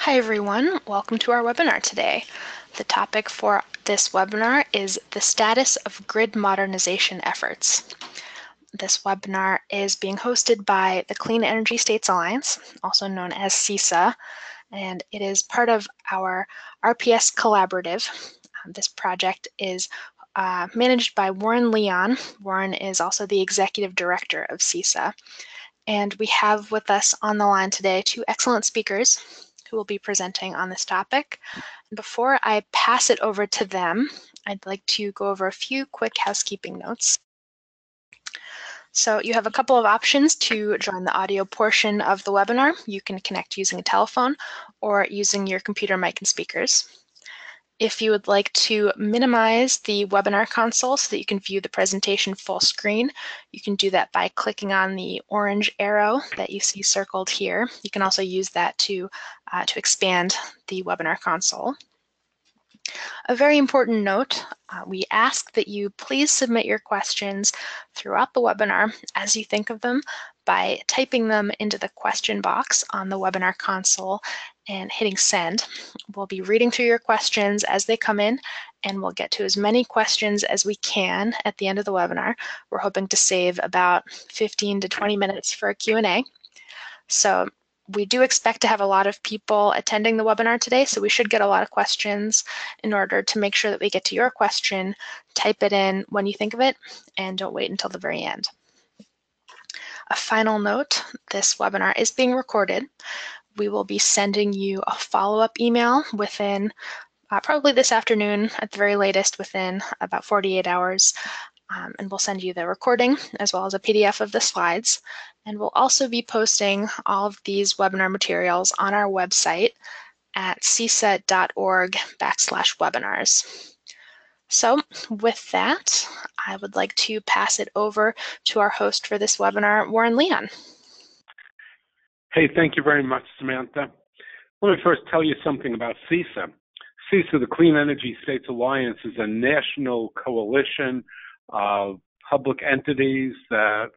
Hi everyone, welcome to our webinar today. The topic for this webinar is the status of grid modernization efforts. This webinar is being hosted by the Clean Energy States Alliance, also known as CICA, and it is part of our RPS Collaborative. This project is managed by Warren Leon. Warren is also the executive director of CICA. And we have with us on the line today two excellent speakers who will be presenting on this topic. Before I pass it over to them, I'd like to go over a few quick housekeeping notes. So you have a couple of options to join the audio portion of the webinar. You can connect using a telephone or using your computer mic and speakers. If you would like to minimize the webinar console so that you can view the presentation full screen, you can do that by clicking on the orange arrow that you see circled here. You can also use that to expand the webinar console. A very important note, we ask that you please submit your questions throughout the webinar as you think of them by typing them into the question box on the webinar console and hitting send. We'll be reading through your questions as they come in, and we'll get to as many questions as we can at the end of the webinar. We're hoping to save about 15 to 20 minutes for a Q&A. So we do expect to have a lot of people attending the webinar today, so we should get a lot of questions. In order to make sure that we get to your question, type it in when you think of it, and don't wait until the very end. A final note, this webinar is being recorded. We will be sending you a follow-up email within probably this afternoon, at the very latest, within about 48 hours. And we'll send you the recording as well as a PDF of the slides. And we'll also be posting all of these webinar materials on our website at cica.org/webinars. So with that, I would like to pass it over to our host for this webinar, Warren Leon. Hey, thank you very much, Samantha. Let me first tell you something about CICA. CICA, the Clean Energy States Alliance, is a national coalition of public entities that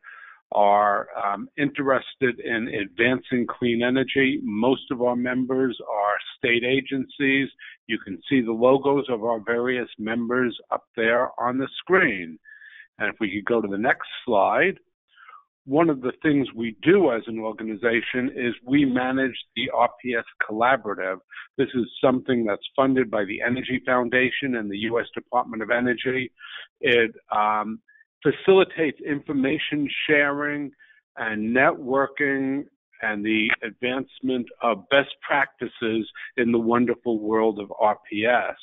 are interested in advancing clean energy. Most of our members are state agencies. You can see the logos of our various members up there on the screen. And if we could go to the next slide. One of the things we do as an organization is we manage the RPS Collaborative. This is something that's funded by the Energy Foundation and the U.S. Department of Energy. It facilitates information sharing and networking and the advancement of best practices in the wonderful world of RPS.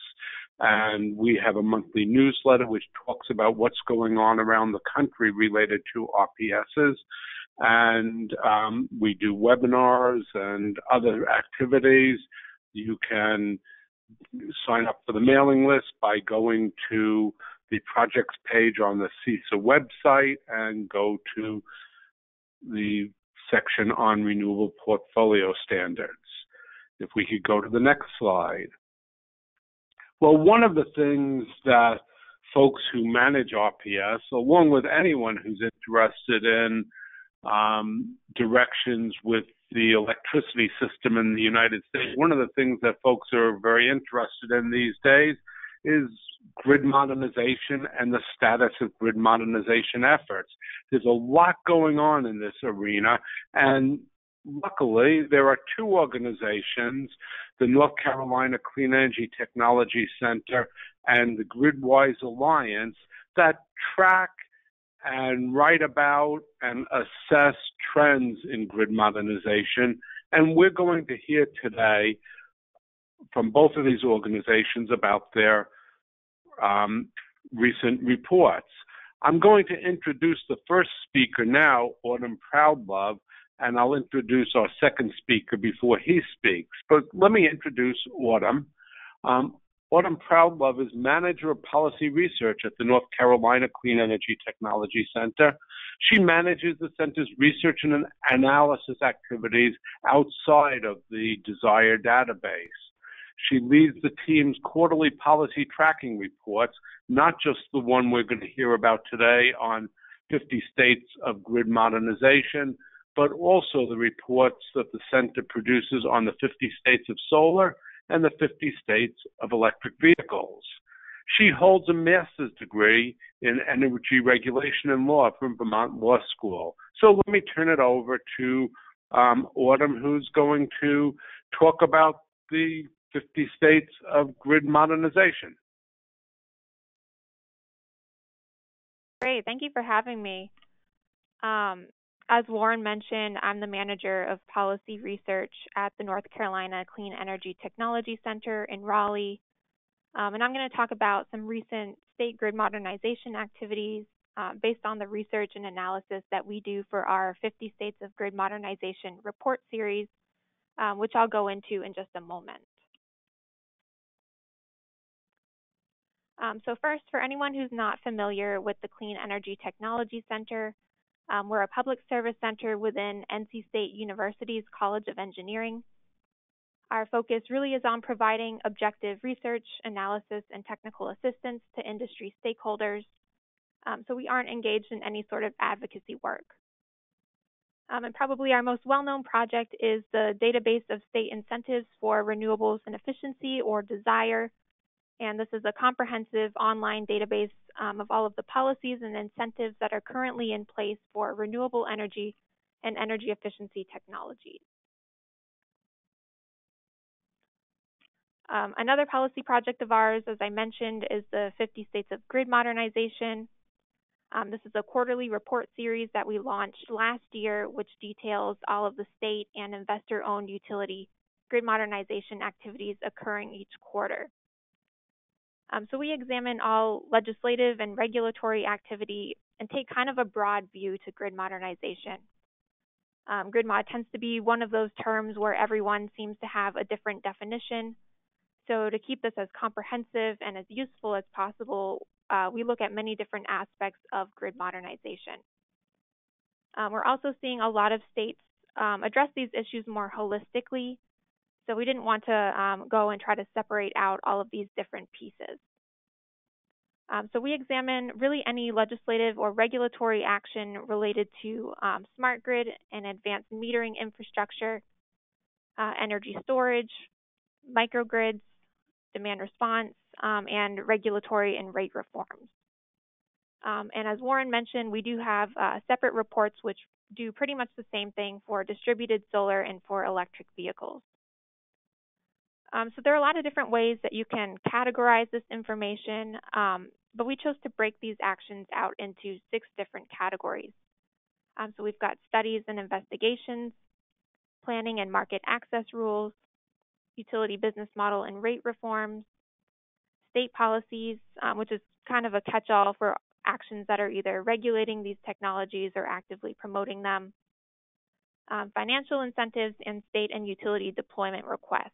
And we have a monthly newsletter which talks about what's going on around the country related to RPSs. And we do webinars and other activities. You can sign up for the mailing list by going to the projects page on the CICA website and go to the section on renewable portfolio standards. If we could go to the next slide. Well, one of the things that folks who manage RPS, along with anyone who's interested in directions with the electricity system in the United States, one of the things that folks are very interested in these days is grid modernization and the status of grid modernization efforts. There's a lot going on in this arena, and luckily, there are two organizations, the North Carolina Clean Energy Technology Center and the GridWise Alliance, that track and write about and assess trends in grid modernization. And we're going to hear today from both of these organizations about their recent reports. I'm going to introduce the first speaker now, Autumn Proudlove, and I'll introduce our second speaker before he speaks. But let me introduce Autumn. Autumn Proudlove is Manager of Policy Research at the North Carolina Clean Energy Technology Center. She manages the center's research and analysis activities outside of the desired database. She leads the team's quarterly policy tracking reports, not just the one we're going to hear about today on 50 states of grid modernization, but also the reports that the center produces on the 50 states of solar and the 50 states of electric vehicles. She holds a master's degree in energy regulation and law from Vermont Law School. So let me turn it over to Autumn, who's going to talk about the 50 states of grid modernization. Great, thank you for having me. As Warren mentioned, I'm the manager of policy research at the North Carolina Clean Energy Technology Center in Raleigh. And I'm going to talk about some recent state grid modernization activities based on the research and analysis that we do for our 50 States of Grid Modernization report series, which I'll go into in just a moment. So first, for anyone who's not familiar with the Clean Energy Technology Center, we're a public service center within NC State University's College of Engineering. Our focus really is on providing objective research, analysis, and technical assistance to industry stakeholders. So we aren't engaged in any sort of advocacy work. And probably our most well-known project is the Database of State Incentives for Renewables and Efficiency, or DESIRE. And this is a comprehensive online database of all of the policies and incentives that are currently in place for renewable energy and energy efficiency technologies. Another policy project of ours, as I mentioned, is the 50 States of Grid Modernization. This is a quarterly report series that we launched last year, which details all of the state and investor-owned utility grid modernization activities occurring each quarter. So we examine all legislative and regulatory activity and take kind of a broad view to grid modernization. Grid mod tends to be one of those terms where everyone seems to have a different definition. So to keep this as comprehensive and as useful as possible, we look at many different aspects of grid modernization. We're also seeing a lot of states address these issues more holistically. So we didn't want to go and try to separate out all of these different pieces. So we examine really any legislative or regulatory action related to smart grid and advanced metering infrastructure, energy storage, microgrids, demand response, and regulatory and rate reforms. And as Warren mentioned, we do have separate reports which do pretty much the same thing for distributed solar and for electric vehicles. So there are a lot of different ways that you can categorize this information, but we chose to break these actions out into 6 different categories. So we've got studies and investigations, planning and market access rules, utility business model and rate reforms, state policies, which is kind of a catch-all for actions that are either regulating these technologies or actively promoting them, financial incentives, and state and utility deployment requests.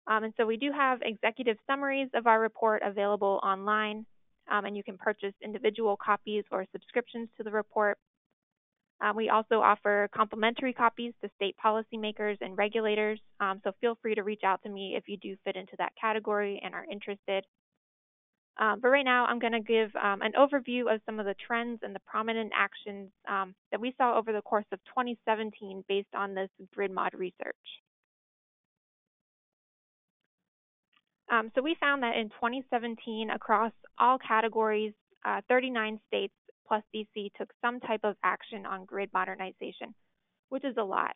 And so we do have executive summaries of our report available online, and you can purchase individual copies or subscriptions to the report. We also offer complimentary copies to state policymakers and regulators, so feel free to reach out to me if you do fit into that category and are interested. But right now, I'm going to give an overview of some of the trends and the prominent actions that we saw over the course of 2017 based on this grid mod research. So we found that in 2017, across all categories, 39 states plus DC took some type of action on grid modernization, which is a lot.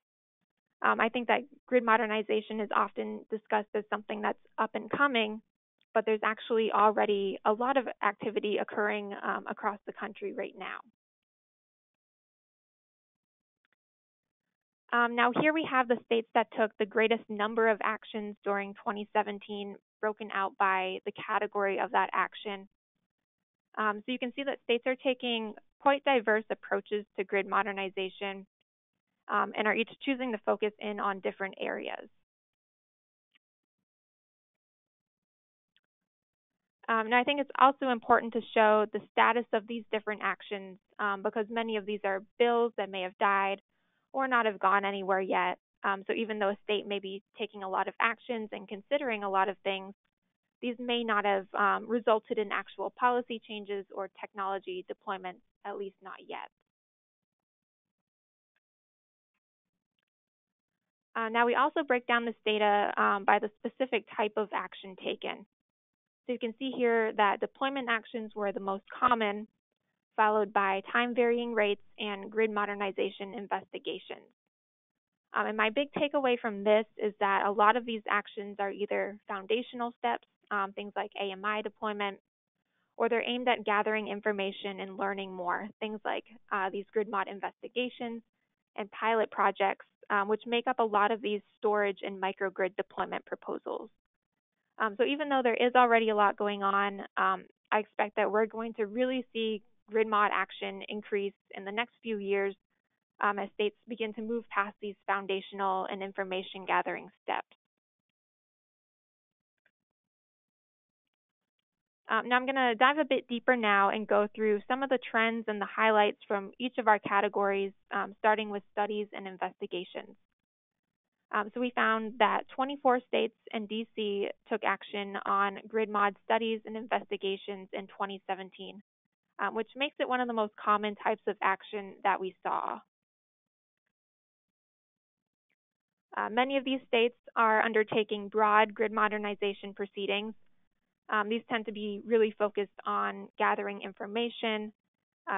I think that grid modernization is often discussed as something that's up and coming, but there's actually already a lot of activity occurring across the country right now. Now here we have the states that took the greatest number of actions during 2017, broken out by the category of that action. So you can see that states are taking quite diverse approaches to grid modernization and are each choosing to focus in on different areas. Now I think it's also important to show the status of these different actions because many of these are bills that may have died or not have gone anywhere yet. So even though a state may be taking a lot of actions and considering a lot of things, these may not have resulted in actual policy changes or technology deployments, at least not yet. Now we also break down this data by the specific type of action taken. So you can see here that deployment actions were the most common, followed by time varying rates and grid modernization investigations. And my big takeaway from this is that a lot of these actions are either foundational steps, things like AMI deployment, or they're aimed at gathering information and learning more, things like these grid mod investigations and pilot projects, which make up a lot of these storage and microgrid deployment proposals. So even though there is already a lot going on, I expect that we're going to really see grid mod action increase in the next few years as states begin to move past these foundational and information gathering steps. Now I'm going to dive a bit deeper now and go through some of the trends and the highlights from each of our categories, starting with studies and investigations. So we found that 24 states and DC took action on grid mod studies and investigations in 2017, which makes it one of the most common types of action that we saw. Many of these states are undertaking broad grid modernization proceedings. These tend to be really focused on gathering information,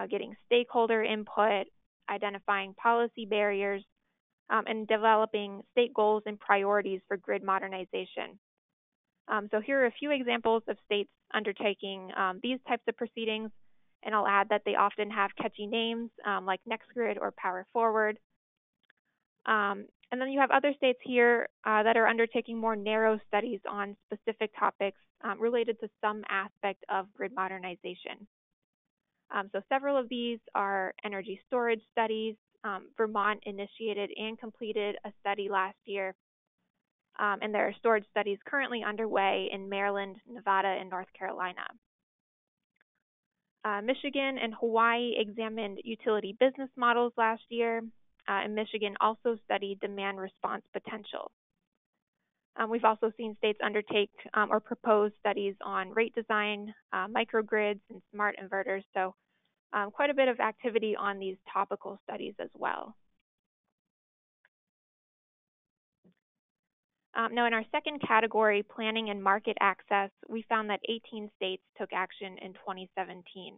getting stakeholder input, identifying policy barriers, and developing state goals and priorities for grid modernization. So here are a few examples of states undertaking these types of proceedings, and I'll add that they often have catchy names like NextGrid or Power Forward. And then you have other states here that are undertaking more narrow studies on specific topics related to some aspect of grid modernization. So several of these are energy storage studies. Vermont initiated and completed a study last year, and there are storage studies currently underway in Maryland, Nevada, and North Carolina. Michigan and Hawaii examined utility business models last year, and Michigan also studied demand response potential. We've also seen states undertake or propose studies on rate design, microgrids, and smart inverters, so quite a bit of activity on these topical studies as well. Now in our second category, planning and market access, we found that 18 states took action in 2017.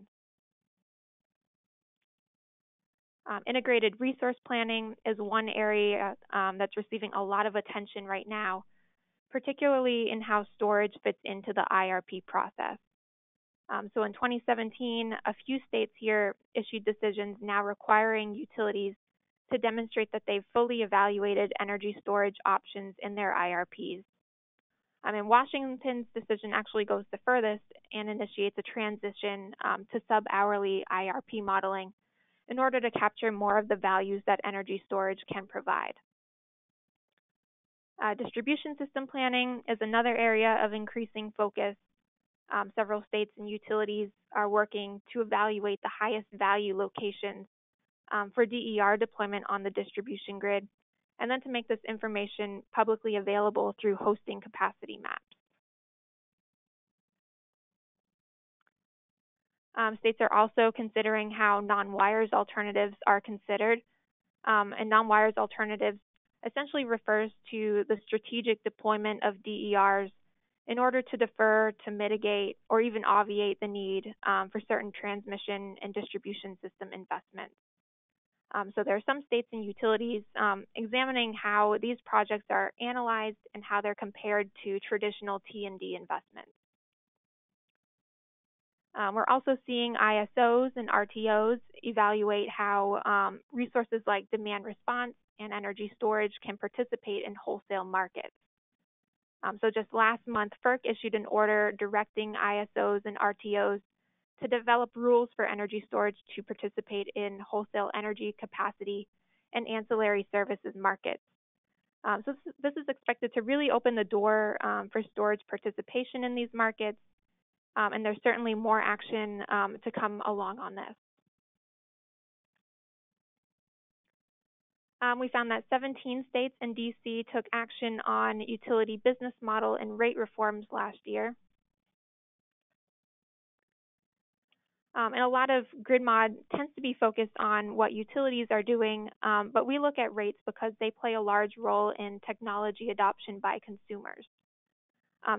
Integrated resource planning is one area that's receiving a lot of attention right now, particularly in how storage fits into the IRP process. So in 2017, a few states here issued decisions now requiring utilities to demonstrate that they've fully evaluated energy storage options in their IRPs. Washington's decision actually goes the furthest and initiates a transition to sub-hourly IRP modeling in order to capture more of the values that energy storage can provide. Distribution system planning is another area of increasing focus. Several states and utilities are working to evaluate the highest value locations for DER deployment on the distribution grid, and then to make this information publicly available through hosting capacity maps. States are also considering how non-wires alternatives are considered, and non-wires alternatives essentially refers to the strategic deployment of DERs in order to defer, to mitigate, or even obviate the need for certain transmission and distribution system investments. So there are some states and utilities examining how these projects are analyzed and how they're compared to traditional T&D investments. We're also seeing ISOs and RTOs evaluate how resources like demand response and energy storage can participate in wholesale markets. So just last month, FERC issued an order directing ISOs and RTOs to develop rules for energy storage to participate in wholesale energy capacity and ancillary services markets. So this is expected to really open the door for storage participation in these markets, and there's certainly more action to come along on this. We found that 17 states and DC took action on utility business model and rate reforms last year. And a lot of grid mod tends to be focused on what utilities are doing, but we look at rates because they play a large role in technology adoption by consumers.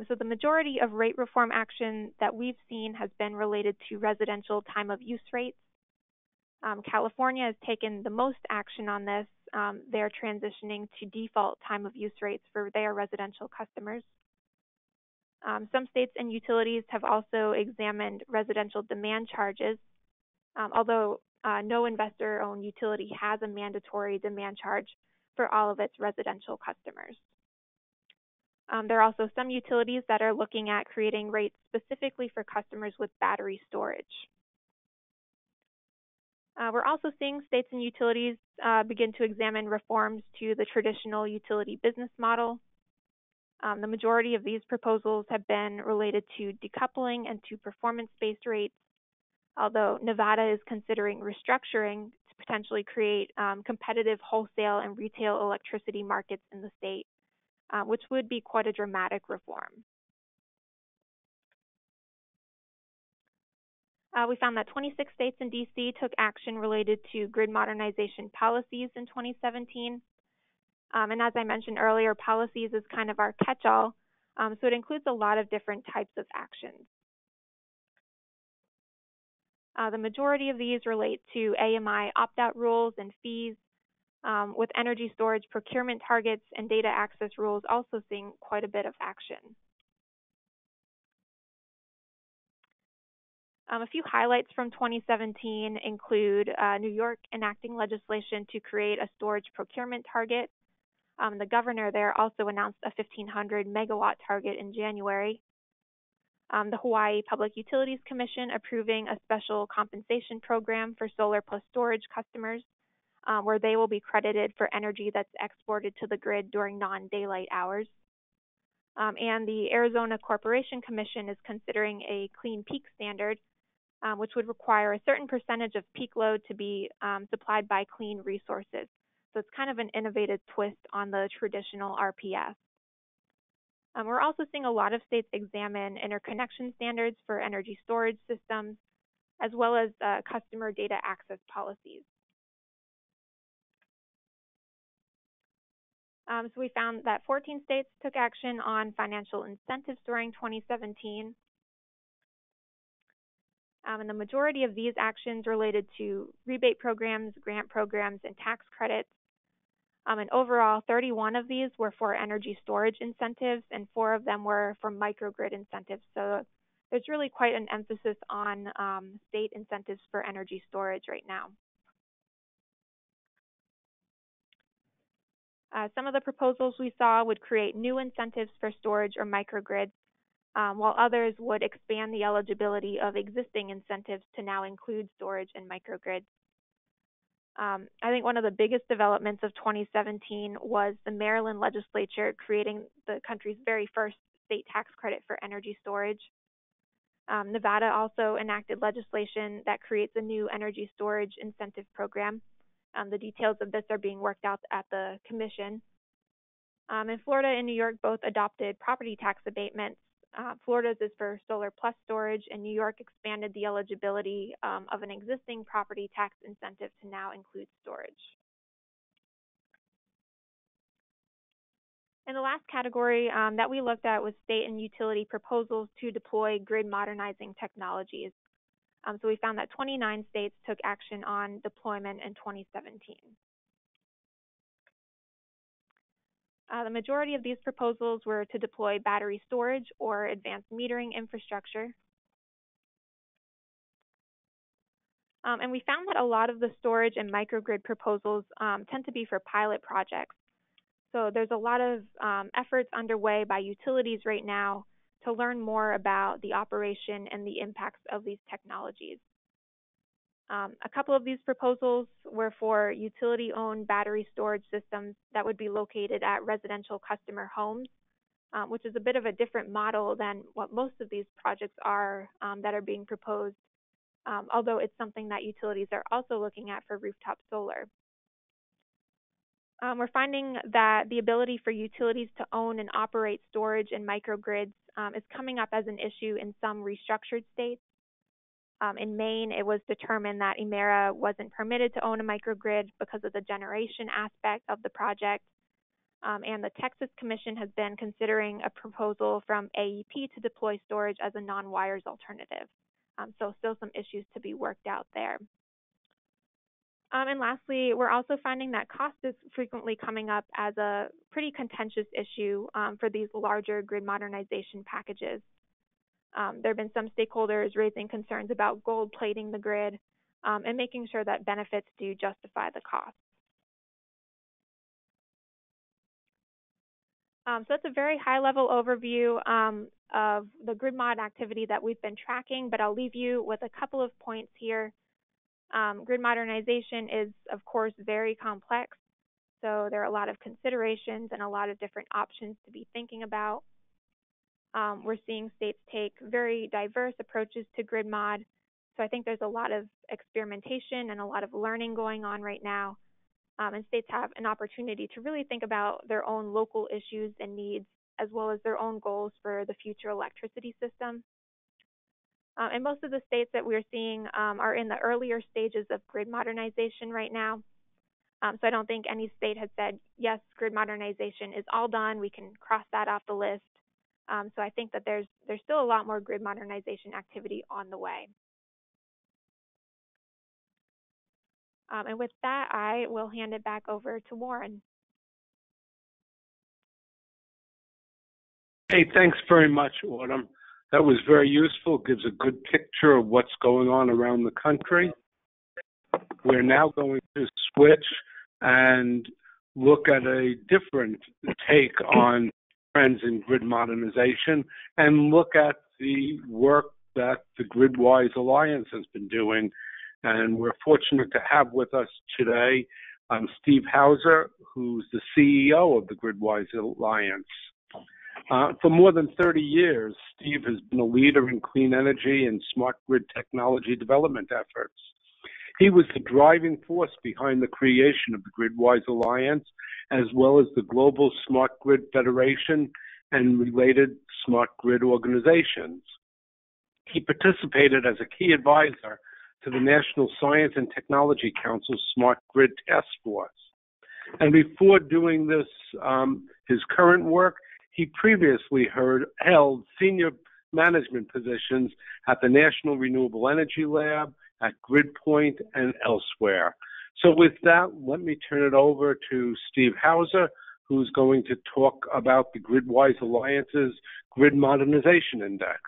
So the majority of rate reform action that we've seen has been related to residential time of use rates. California has taken the most action on this. They're transitioning to default time of use rates for their residential customers. Some states and utilities have also examined residential demand charges, although no investor-owned utility has a mandatory demand charge for all of its residential customers. There are also some utilities that are looking at creating rates specifically for customers with battery storage. We're also seeing states and utilities begin to examine reforms to the traditional utility business model. The majority of these proposals have been related to decoupling and to performance-based rates, although Nevada is considering restructuring to potentially create competitive wholesale and retail electricity markets in the state, which would be quite a dramatic reform. We found that 26 states and DC took action related to grid modernization policies in 2017. And as I mentioned earlier, policies is kind of our catch-all, so it includes a lot of different types of actions. The majority of these relate to AMI opt-out rules and fees, with energy storage procurement targets and data access rules also seeing quite a bit of action. A few highlights from 2017 include New York enacting legislation to create a storage procurement target. The governor there also announced a 1,500 megawatt target in January. The Hawaii Public Utilities Commission approving a special compensation program for solar plus storage customers, where they will be credited for energy that's exported to the grid during non-daylight hours. And the Arizona Corporation Commission is considering a clean peak standard, which would require a certain percentage of peak load to be supplied by clean resources. So it's kind of an innovative twist on the traditional RPS. We're also seeing a lot of states examine interconnection standards for energy storage systems, as well as customer data access policies. So we found that 14 states took action on financial incentives during 2017. And the majority of these actions related to rebate programs, grant programs, and tax credits. And overall, 31 of these were for energy storage incentives, and 4 of them were for microgrid incentives. So there's really quite an emphasis on state incentives for energy storage right now. Some of the proposals we saw would create new incentives for storage or microgrids, while others would expand the eligibility of existing incentives to now include storage and microgrids. I think one of the biggest developments of 2017 was the Maryland legislature creating the country's very first state tax credit for energy storage. Nevada also enacted legislation that creates a new energy storage incentive program. The details of this are being worked out at the commission. And Florida and New York both adopted property tax abatements. Florida's is for solar plus storage, and New York expanded the eligibility of an existing property tax incentive to now include storage. And the last category that we looked at was state and utility proposals to deploy grid modernizing technologies. So we found that 29 states took action on deployment in 2017. The majority of these proposals were to deploy battery storage or advanced metering infrastructure. And we found that a lot of the storage and microgrid proposals tend to be for pilot projects. So there's a lot of efforts underway by utilities right now to learn more about the operation and the impacts of these technologies. A couple of these proposals were for utility-owned battery storage systems that would be located at residential customer homes, which is a bit of a different model than what most of these projects are that are being proposed, although it's something that utilities are also looking at for rooftop solar. We're finding that the ability for utilities to own and operate storage and microgrids is coming up as an issue in some restructured states. In Maine, it was determined that Emera wasn't permitted to own a microgrid because of the generation aspect of the project. And the Texas Commission has been considering a proposal from AEP to deploy storage as a non-wires alternative. So still some issues to be worked out there. And lastly, we're also finding that cost is frequently coming up as a pretty contentious issue for these larger grid modernization packages. There have been some stakeholders raising concerns about gold plating the grid and making sure that benefits do justify the cost. So that's a very high-level overview of the grid mod activity that we've been tracking, but I'll leave you with a couple of points here. Grid modernization is, of course, very complex, so there are a lot of considerations and a lot of different options to be thinking about. We're seeing states take very diverse approaches to grid mod, so I think there's a lot of experimentation and a lot of learning going on right now. And states have an opportunity to really think about their own local issues and needs, as well as their own goals for the future electricity system. And most of the states that we're seeing are in the earlier stages of grid modernization right now. So I don't think any state has said, yes, grid modernization is all done, we can cross that off the list. So I think that there's still a lot more grid modernization activity on the way. And with that, I will hand it back over to Warren. Hey, thanks very much, Autumn. That was very useful, gives a good picture of what's going on around the country. We're now going to switch and look at a different take on trends in grid modernization and look at the work that the GridWise Alliance has been doing. And we're fortunate to have with us today Steve Hauser, who's the CEO of the GridWise Alliance. For more than 30 years, Steve has been a leader in clean energy and smart grid technology development efforts. He was the driving force behind the creation of the GridWise Alliance, as well as the Global Smart Grid Federation and related smart grid organizations. He participated as a key advisor to the National Science and Technology Council's Smart Grid Task Force. And before doing this, his current work, he previously held senior management positions at the National Renewable Energy Lab, at GridPoint, and elsewhere. So with that, let me turn it over to Steve Hauser, who's going to talk about the GridWise Alliance's Grid Modernization Index.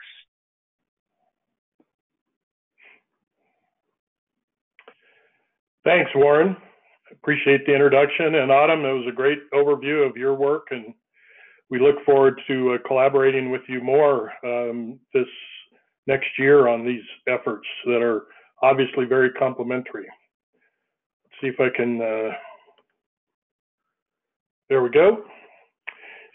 Thanks, Warren. Appreciate the introduction. And Autumn, it was a great overview of your work, and we look forward to collaborating with you more this next year on these efforts that are obviously very complementary. Let's see if I can, there we go.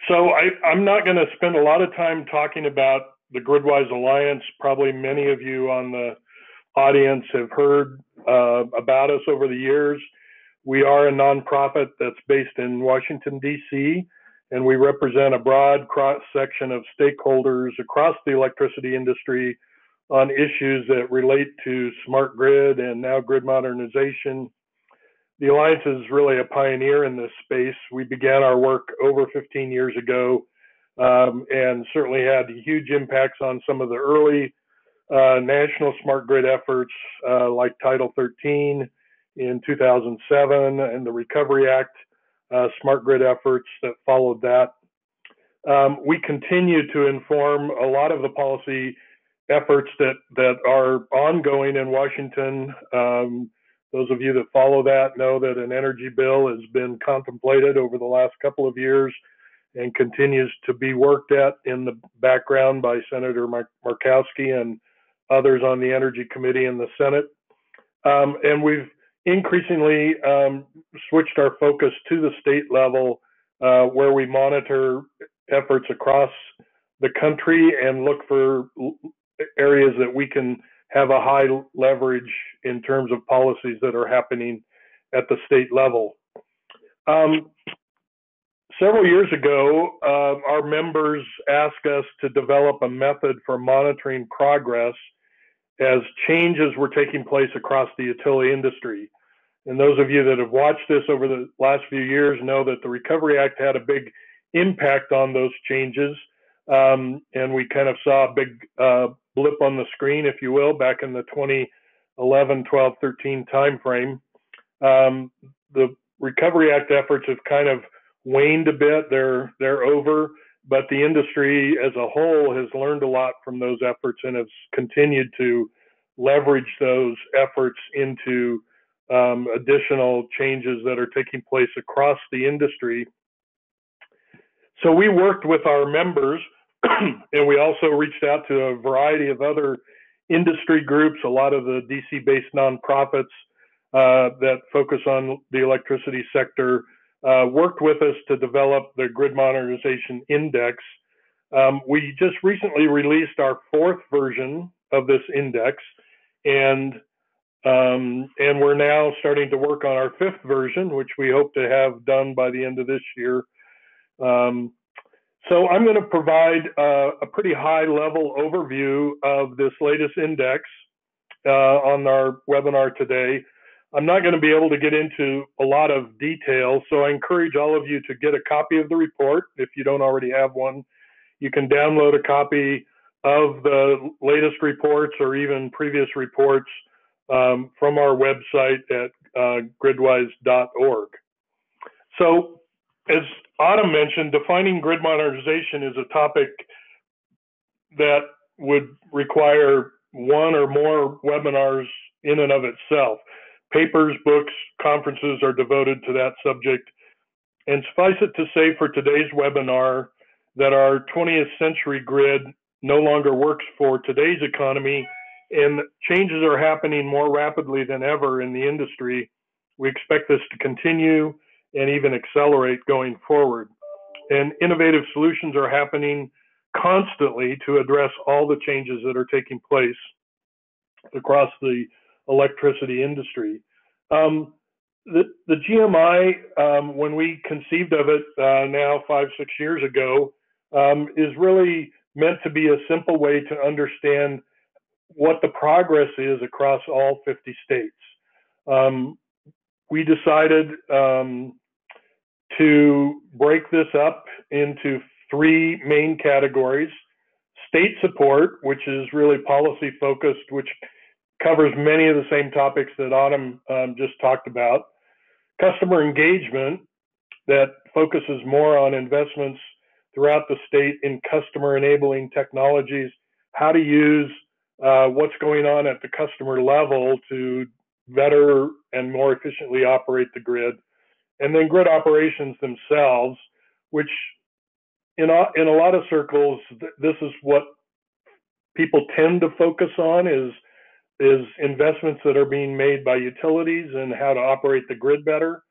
So I'm not going to spend a lot of time talking about the GridWise Alliance. Probably many of you on the audience have heard about us over the years. We are a nonprofit that's based in Washington, D.C., and we represent a broad cross-section of stakeholders across the electricity industry on issues that relate to smart grid and now grid modernization. The Alliance is really a pioneer in this space. We began our work over 15 years ago and certainly had huge impacts on some of the early national smart grid efforts like Title 13 in 2007 and the Recovery Act smart grid efforts that followed that. We continue to inform a lot of the policy efforts that are ongoing in Washington. Those of you that follow that know that an energy bill has been contemplated over the last couple of years and continues to be worked at in the background by Senator Murkowski and others on the Energy Committee in the Senate. And we've increasingly switched our focus to the state level where we monitor efforts across the country and look for areas that we can have a high leverage in terms of policies that are happening at the state level. Several years ago, our members asked us to develop a method for monitoring progress as changes were taking place across the utility industry. And those of you that have watched this over the last few years know that the Recovery Act had a big impact on those changes. And we kind of saw a big blip on the screen, if you will, back in the 2011, 12, 13 timeframe. The Recovery Act efforts have kind of waned a bit. They're over, but the industry as a whole has learned a lot from those efforts and has continued to leverage those efforts into additional changes that are taking place across the industry. So we worked with our members and we also reached out to a variety of other industry groups, a lot of the DC-based nonprofits that focus on the electricity sector, worked with us to develop the Grid Modernization Index. We just recently released our 4th version of this index, and we're now starting to work on our 5th version, which we hope to have done by the end of this year. So I'm going to provide a pretty high-level overview of this latest index on our webinar today. I'm not going to be able to get into a lot of detail, so I encourage all of you to get a copy of the report if you don't already have one. You can download a copy of the latest reports or even previous reports from our website at gridwise.org. So as Autumn mentioned, defining grid modernization is a topic that would require one or more webinars in and of itself. Papers, books, conferences are devoted to that subject. And suffice it to say for today's webinar that our 20th century grid no longer works for today's economy, and changes are happening more rapidly than ever in the industry. We expect this to continue and even accelerate going forward. And innovative solutions are happening constantly to address all the changes that are taking place across the electricity industry. The GMI, when we conceived of it now 5-6 years ago, is really meant to be a simple way to understand what the progress is across all 50 states. We decided to break this up into 3 main categories: state support, which is really policy focused, which covers many of the same topics that Autumn just talked about; customer engagement, that focuses more on investments throughout the state in customer enabling technologies, how to use what's going on at the customer level to better and more efficiently operate the grid; and then grid operations themselves, which in a lot of circles, this is what people tend to focus on, is investments that are being made by utilities and how to operate the grid better.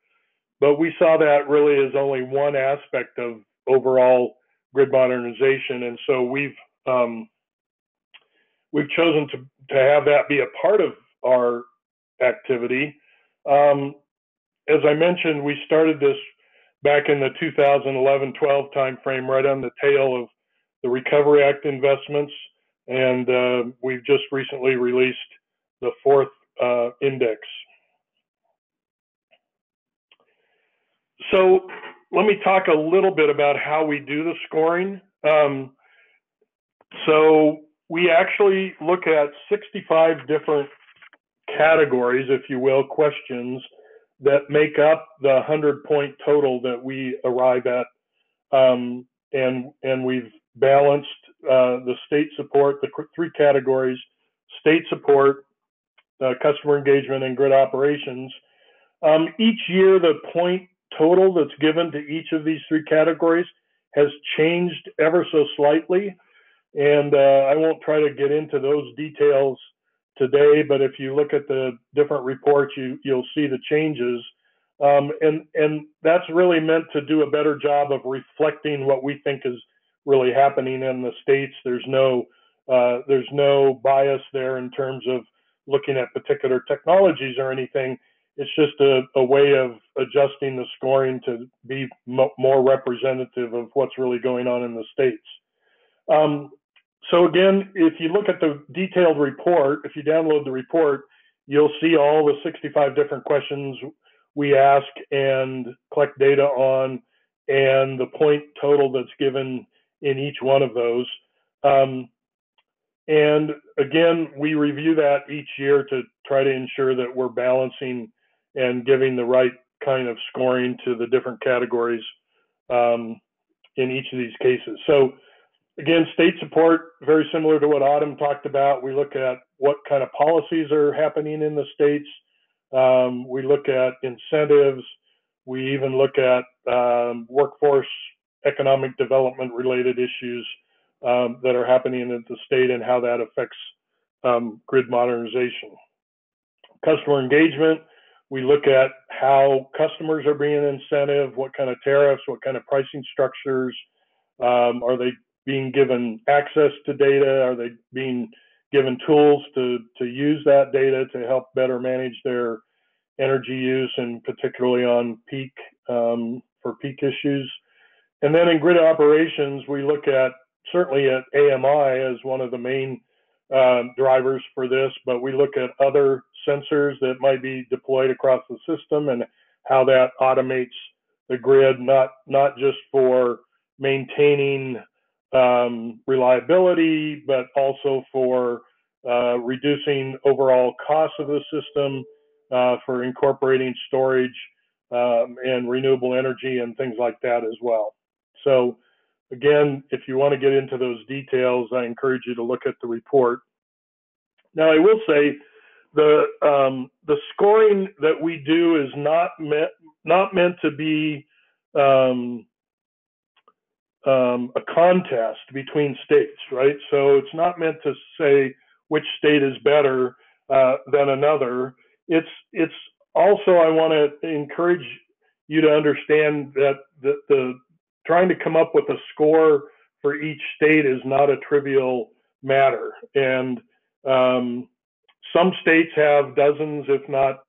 But we saw that really as only one aspect of overall grid modernization, and so we've chosen to have that be a part of our activity. As I mentioned, we started this back in the 2011-12 timeframe, right on the tail of the Recovery Act investments, and we've just recently released the 4th index. So let me talk a little bit about how we do the scoring. So we actually look at 65 different categories, if you will, questions that make up the 100-point total that we arrive at. And we've balanced the state support, the 3 categories: state support, customer engagement, and grid operations. Each year, the point total that's given to each of these 3 categories has changed ever so slightly. And I won't try to get into those details today, but if you look at the different reports, you'll see the changes. And that's really meant to do a better job of reflecting what we think is really happening in the states. There's no bias there in terms of looking at particular technologies or anything. It's just a way of adjusting the scoring to be more representative of what's really going on in the states. So again, if you look at the detailed report, if you download the report, you'll see all the 65 different questions we ask and collect data on, and the point total that's given in each one of those. And again, we review that each year to try to ensure that we're balancing and giving the right kind of scoring to the different categories in each of these cases. So again, state support, very similar to what Autumn talked about. We look at what kind of policies are happening in the states. We look at incentives. We even look at workforce economic development related issues that are happening at the state and how that affects grid modernization. Customer engagement, we look at how customers are being incentive, what kind of tariffs, what kind of pricing structures, are they being given access to data, are they being given tools to use that data to help better manage their energy use, and particularly on peak, for peak issues. And then in grid operations, we look at certainly at AMI as one of the main drivers for this, but we look at other sensors that might be deployed across the system and how that automates the grid, not just for maintaining reliability, but also for reducing overall costs of the system, for incorporating storage and renewable energy and things like that as well. So again, if you want to get into those details, I encourage you to look at the report. Now, I will say the scoring that we do is not meant to be a contest between states, right? So it's not meant to say which state is better than another. It's also, I want to encourage you to understand that the trying to come up with a score for each state is not a trivial matter. And some states have dozens, if not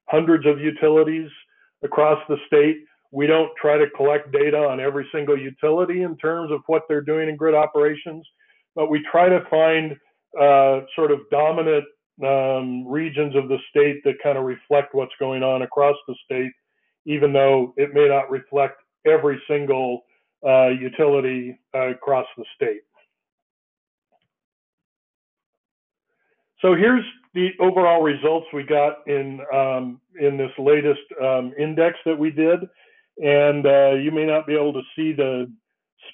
hundreds of utilities across the state. We don't try to collect data on every single utility in terms of what they're doing in grid operations, but we try to find sort of dominant regions of the state that kind of reflect what's going on across the state, even though it may not reflect every single utility across the state. So here's the overall results we got in this latest index that we did. And you may not be able to see the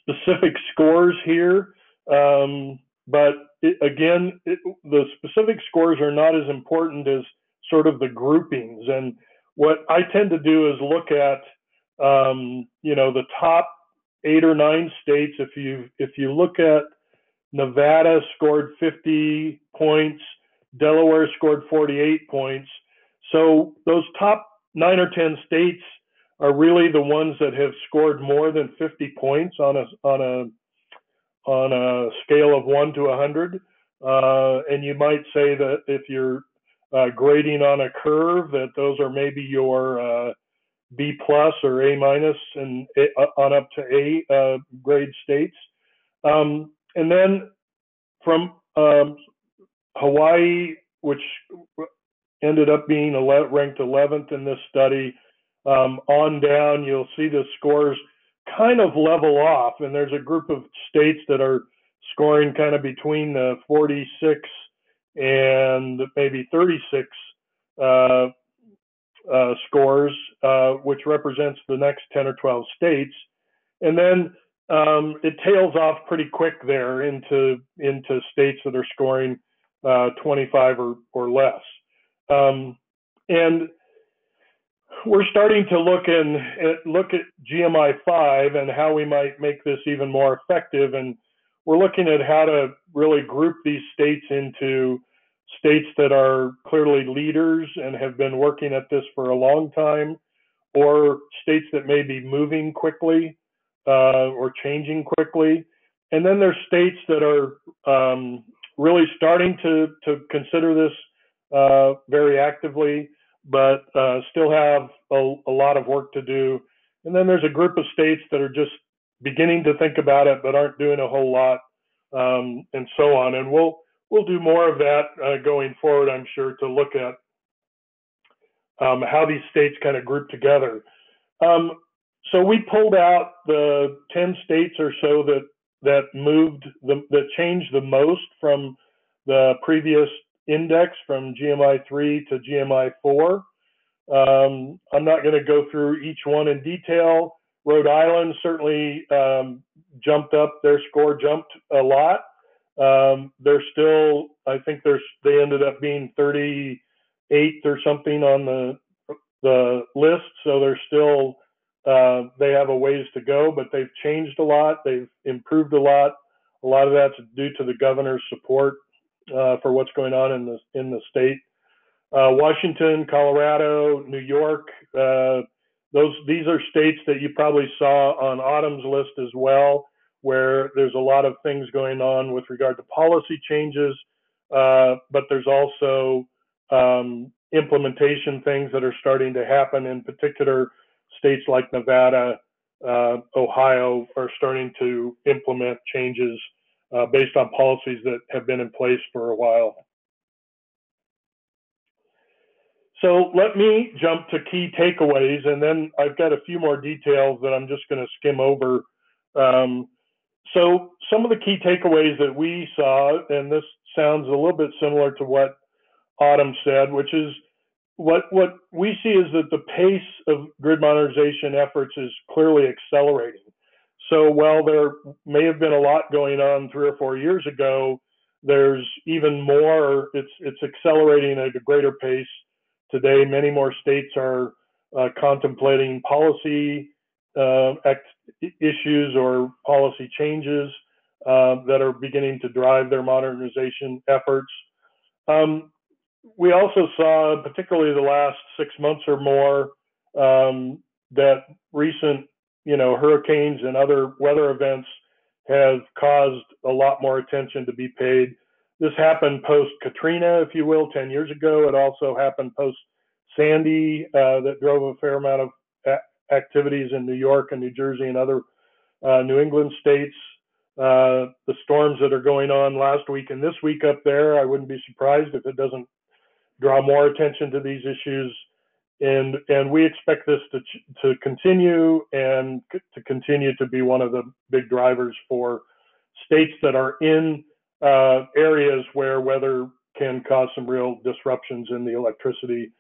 specific scores here, but the specific scores are not as important as sort of the groupings. And what I tend to do is look at, the top 8 or 9 states. If you look at Nevada scored 50 points, Delaware scored 48 points. So those top 9 or 10 states are really the ones that have scored more than 50 points on a scale of 1 to 100. And you might say that if you're grading on a curve, that those are maybe your B plus or A minus and on up to A grade states. And then from Hawaii, which ended up being ranked 11th in this study, on down, you'll see the scores kind of level off, and there's a group of states that are scoring kind of between the 46 and maybe 36 scores, which represents the next 10 or 12 states. And then it tails off pretty quick there into states that are scoring 25 or less. And we're starting to look at GMI5 and how we might make this even more effective. And we're looking at how to really group these states into states that are clearly leaders and have been working at this for a long time, or states that may be moving quickly or changing quickly. And then there's states that are really starting to consider this very actively, but still have a lot of work to do. And then there's a group of states that are just beginning to think about it, but aren't doing a whole lot and so on. And we'll do more of that going forward, I'm sure, to look at how these states kind of group together. So we pulled out the 10 states or so that changed the most from the previous index from GMI 3 to GMI 4. I'm not going to go through each one in detail. Rhode Island certainly jumped up. Their score jumped a lot. They're still, I think they ended up being 38th or something on the list. So they're still, they have a ways to go, but they've changed a lot. They've improved a lot. A lot of that's due to the governor's support for what's going on in the state. Washington, Colorado, New York, these are states that you probably saw on Autumn's list as well, where there's a lot of things going on with regard to policy changes, but there's also implementation things that are starting to happen. In particular, states like Nevada, Ohio are starting to implement changes based on policies that have been in place for a while. So let me jump to key takeaways, and then I've got a few more details that I'm just going to skim over. So some of the key takeaways that we saw, and this sounds a little bit similar to what Autumn said, which is what we see is that the pace of grid modernization efforts is clearly accelerating. So while there may have been a lot going on 3 or 4 years ago, there's even more. It's accelerating at a greater pace. Today, many more states are contemplating policy issues or policy changes that are beginning to drive their modernization efforts. We also saw, particularly the last 6 months or more, that recent, hurricanes and other weather events have caused a lot more attention to be paid. This happened post-Katrina, if you will, 10 years ago. It also happened post-Sandy that drove a fair amount of activities in New York and New Jersey and other New England states. The storms that are going on last week and this week up there, I wouldn't be surprised if it doesn't draw more attention to these issues. And we expect this to continue and to continue to be one of the big drivers for states that are in areas where weather can cause some real disruptions in the electricity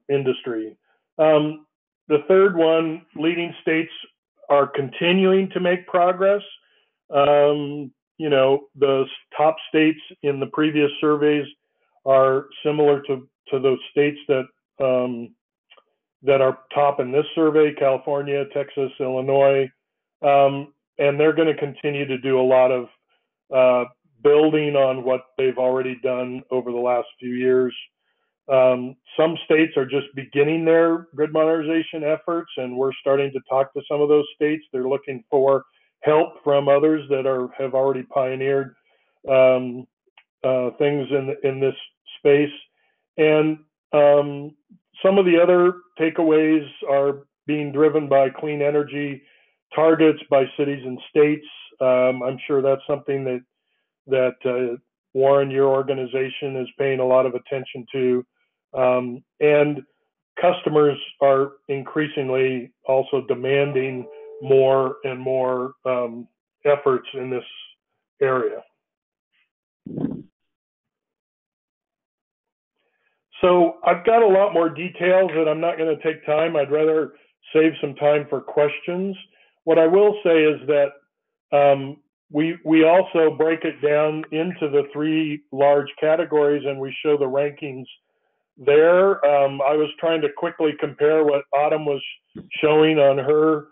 industry. The third one, leading states are continuing to make progress. The top states in the previous surveys are similar to those states that are top in this survey: California, Texas, Illinois, and they're going to continue to do a lot of building on what they've already done over the last few years. Some states are just beginning their grid modernization efforts, and we're starting to talk to some of those states. They're looking for help from others that have already pioneered things in this space. And some of the other takeaways are being driven by clean energy targets by cities and states. I'm sure that's something that Warren, your organization, is paying a lot of attention to. And customers are increasingly also demanding more and more efforts in this area. So I've got a lot more details that I'm not going to take time. I'd rather save some time for questions. What I will say is that we also break it down into the 3 large categories, and we show the rankings there. I was trying to quickly compare what Autumn was showing on her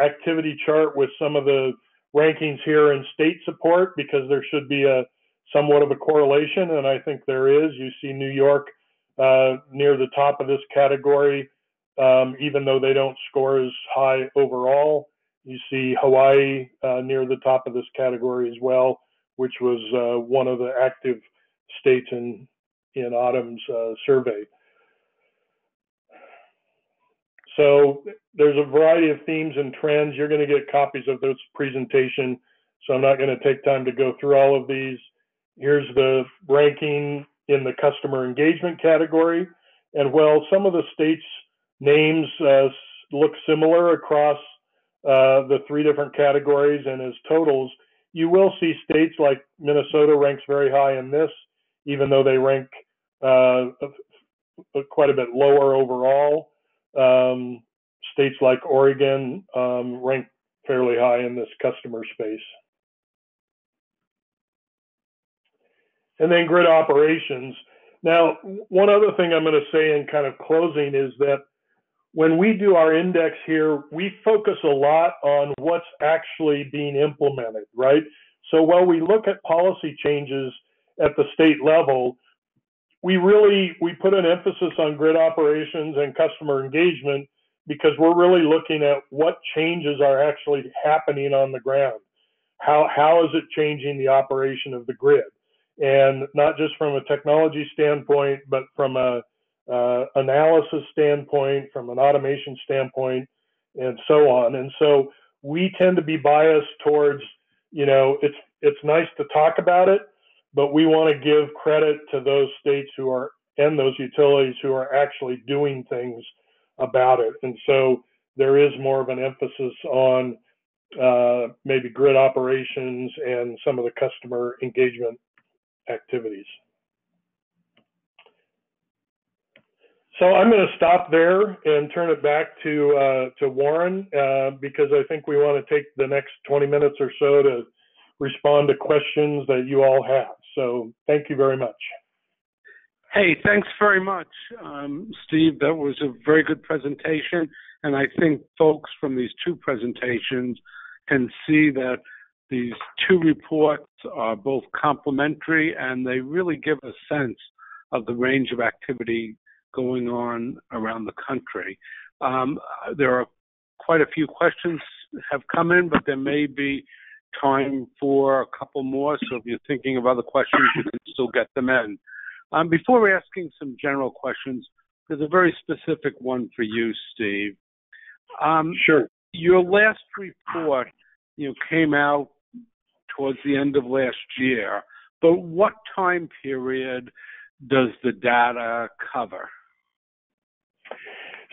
activity chart with some of the rankings here in state support, because there should be somewhat of a correlation, and I think there is. You see New York near the top of this category, even though they don't score as high overall. You see Hawaii near the top of this category as well, which was one of the active states in Autumn's survey. So there's a variety of themes and trends. You're going to get copies of this presentation so I'm not going to take time to go through all of these. Here's the ranking in the customer engagement category. And while some of the states' names look similar across the three different categories and as totals, you will see states like Minnesota ranks very high in this, even though they rank quite a bit lower overall. States like Oregon rank fairly high in this customer space. And then grid operations. Now, one other thing I'm going to say in kind of closing is that when we do our index here, we focus a lot on what's actually being implemented, right? So while we look at policy changes at the state level, we put an emphasis on grid operations and customer engagement because we're really looking at what changes are actually happening on the ground. How is it changing the operation of the grid? And not just from a technology standpoint, but from a analysis standpoint, from an automation standpoint, and so on. And so we tend to be biased towards, it's nice to talk about it, but we want to give credit to those states and those utilities who are actually doing things about it. And so there is more of an emphasis on maybe grid operations and some of the customer engagement activities. So I'm going to stop there and turn it back to Warren because I think we want to take the next 20 minutes or so to respond to questions that you all have. So thank you very much. Hey, thanks very much, Steve. That was a very good presentation. And I think folks from these two presentations can see that these two reports are both complementary and they really give a sense of the range of activity going on around the country. There are quite a few questions have come in, but there may be time for a couple more. So if you're thinking of other questions, you can still get them in. Before asking some general questions, there's a very specific one for you, Steve. Sure. Your last report, came out towards the end of last year, but what time period does the data cover?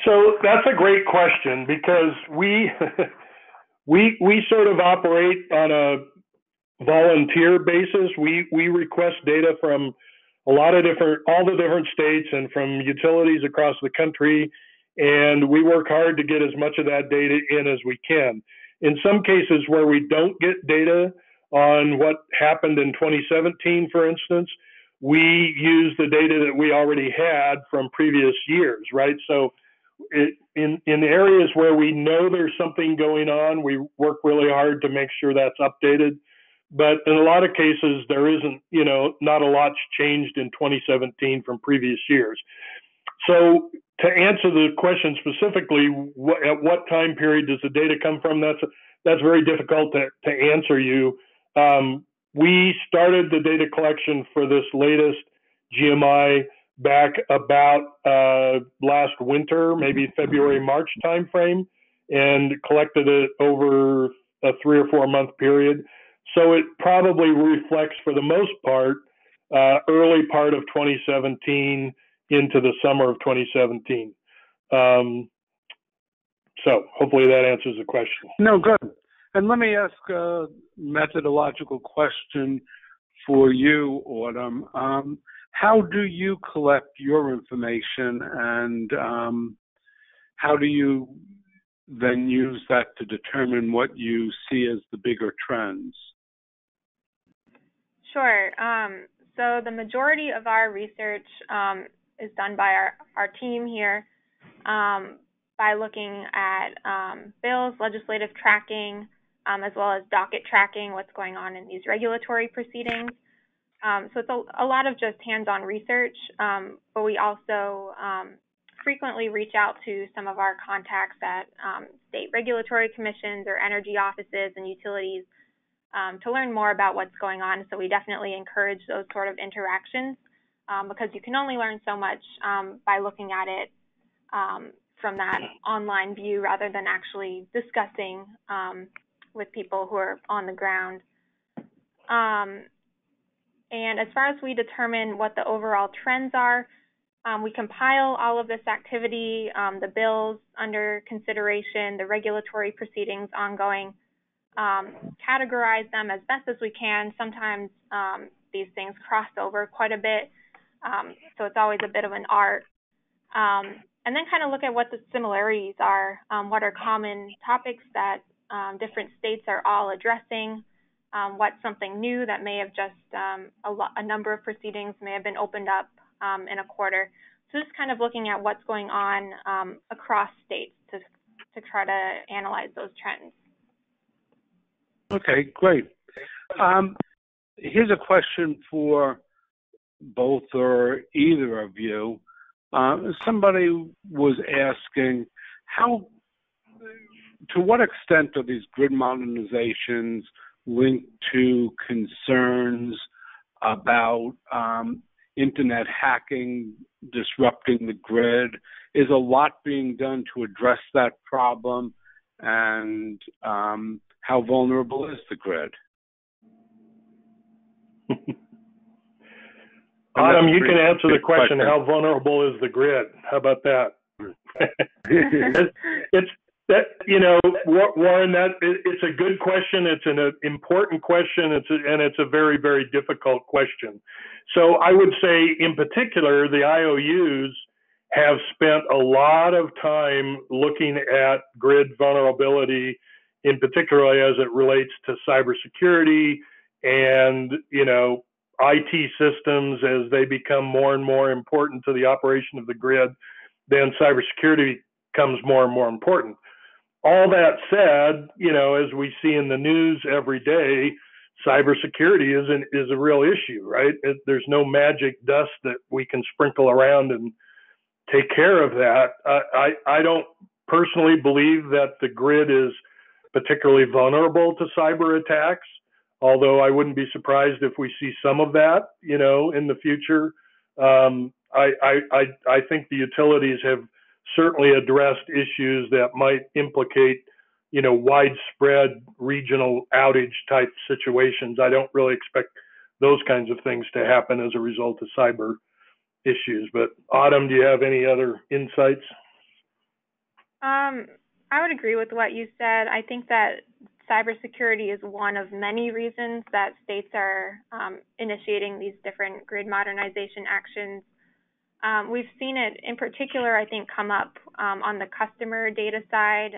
So that's a great question because we sort of operate on a volunteer basis. We request data from all the different states and from utilities across the country, and we work hard to get as much of that data in as we can. In some cases where we don't get data on what happened in 2017, for instance, we use the data that we already had from previous years, right? So in areas where we know there's something going on, we work really hard to make sure that's updated. But in a lot of cases, there isn't, not a lot's changed in 2017 from previous years. So to answer the question specifically, at what time period does the data come from? That's very difficult to answer you. We started the data collection for this latest GMI back about last winter, maybe February, March timeframe, and collected it over a 3 or 4 month period. So it probably reflects, for the most part, early part of 2017 into the summer of 2017. So hopefully that answers the question. No, good. And let me ask a methodological question for you, Autumn. How do you collect your information, and how do you then use that to determine what you see as the bigger trends? Sure. So the majority of our research is done by our team here by looking at bills, legislative tracking, as well as docket tracking, what's going on in these regulatory proceedings. So it's a lot of just hands-on research, but we also frequently reach out to some of our contacts at state regulatory commissions or energy offices and utilities to learn more about what's going on. So we definitely encourage those sort of interactions because you can only learn so much by looking at it from that online view rather than actually discussing with people who are on the ground. And as far as we determine what the overall trends are, we compile all of this activity, the bills under consideration, the regulatory proceedings ongoing, categorize them as best as we can. Sometimes these things cross over quite a bit, so it's always a bit of an art. And then kind of look at what the similarities are, what are common topics that different states are all addressing, what's something new that may have just a number of proceedings may have been opened up in a quarter. So just kind of looking at what's going on across states to try to analyze those trends. Okay, great. Here's a question for both or either of you. Somebody was asking to what extent are these grid modernizations linked to concerns about internet hacking disrupting the grid? Is a lot being done to address that problem? And how vulnerable is the grid? Adam, you can answer the question, how vulnerable is the grid? How about that? It's that, Warren, it's a good question. It's an important question. And it's a very, very difficult question. So I would say in particular, the IOUs have spent a lot of time looking at grid vulnerability, in particular as it relates to cybersecurity and, IT systems as they become more and more important to the operation of the grid, then cybersecurity becomes more and more important. All that said, as we see in the news every day, cybersecurity is a real issue, right? There's no magic dust that we can sprinkle around and take care of that. I don't personally believe that the grid is particularly vulnerable to cyber attacks, although I wouldn't be surprised if we see some of that, in the future. I think the utilities have certainly addressed issues that might implicate, widespread regional outage type situations. I don't really expect those kinds of things to happen as a result of cyber issues. But Autumn, do you have any other insights? I would agree with what you said. I think that cybersecurity is one of many reasons that states are initiating these different grid modernization actions. We've seen it in particular, I think, come up on the customer data side.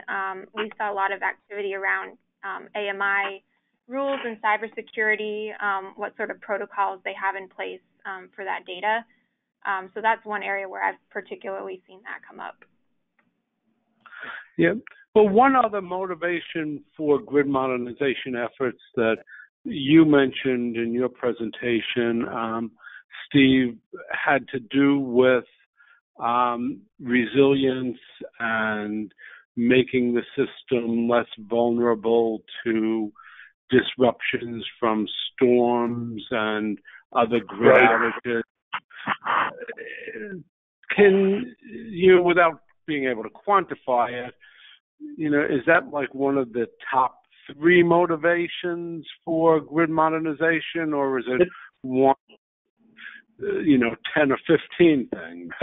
We saw a lot of activity around AMI rules and cybersecurity, what sort of protocols they have in place for that data. So that's one area where I've particularly seen that come up. Yeah. Well, one other motivation for grid modernization efforts that you mentioned in your presentation, Steve, had to do with resilience and making the system less vulnerable to disruptions from storms and other grid outages. Can you, without being able to quantify it, is that like one of the top 3 motivations for grid modernization, or is it one, 10 or 15 things?